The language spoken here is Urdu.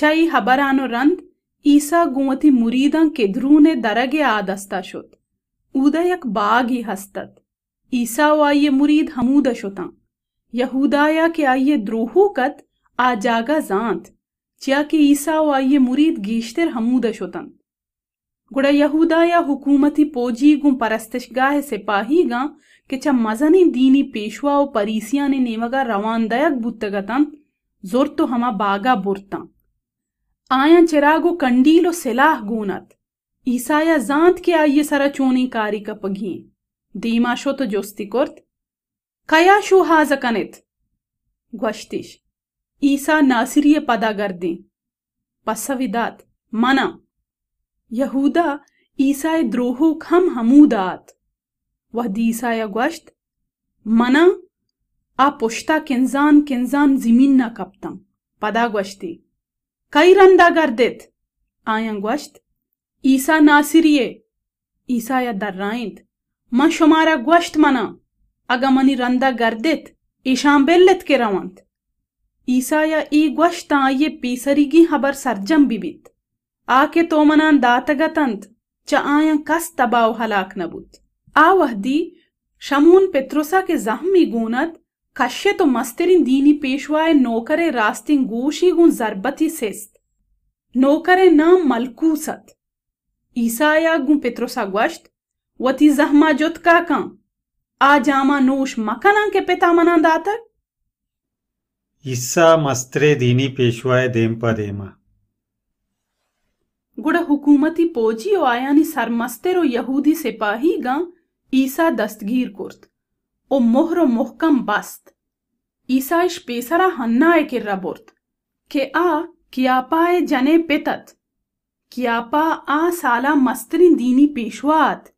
چای حبرانو رند عیسیٰ گوتی مریدان کے درون درگے آدستا شد. اودا یک باغی ہستت. عیسیٰ و آئیے مرید حمودہ شتاں. یہودایا کے آئیے دروہو کت آ جاگا زانت. چیا کہ عیسیٰ و آئیے مرید گیشتر حمودہ شتاں. گڑا یہودایا حکومتی پوجی گون پرستشگاہ سپاہی گاں کہ چا مزنی دینی پیشوا و پریسیاں نے نیمگا روان دیگ بودتگتاں زور تو ہما باغا برتاں. آیاں چراغو کنڈیل و سلاح گونت. عیسیٰ زانت کے آئیے سرا چونی کاری کا پگھیں. دیما شو تو جوستی کرت. کیا شو حاضر کنت؟ گوشتش عیسیٰ ناصری پدا گردیں. پسویدات منا. یہودا عیسیٰ دروہو کھم حمودات. وحدی عیسیٰ گوشت منا آ پشتا کنزان کنزان زمین نہ کپتم. پدا گوشتی کئی رندہ گردت؟ آیاں گوشت عیسیٰ ناصریے. عیسیٰ در رائند من شمارا گوشت منا اگا منی رندہ گردت ایشان بلت کے روانت. عیسیٰ ای گوشتاں آئیے پیسریگی حبر سرجم بھی بیت. آکے تو منان داتگتند چا آیاں کس تباو ہلاک نبوت. آ وحدی شمون پتروسا کے زہمی گونت کشے تو مسترین دینی پیشوائے نوکرے راستین گوشی گون ضربتی سست. نوکرے نام ملکوست. عیسیٰ گون پتروسا گوشت وتی زہما جت کاکاں آ جاما نوش مکناں کے پتا منان داتک. عیسیٰ مسترے دینی پیشوائے دیم پا دیما. گڑا حکومتی پوجی و آیانی سرمستر و یہودی سپاہی گاں عیسیٰ دستگیر کرت او مہر و محکم بست. عیسیٰ اش پیسرا ہنائے کر ربورت کہ آ کیاپائے جنے پتت. کیاپا آ سالا مسترین دینی پیشوات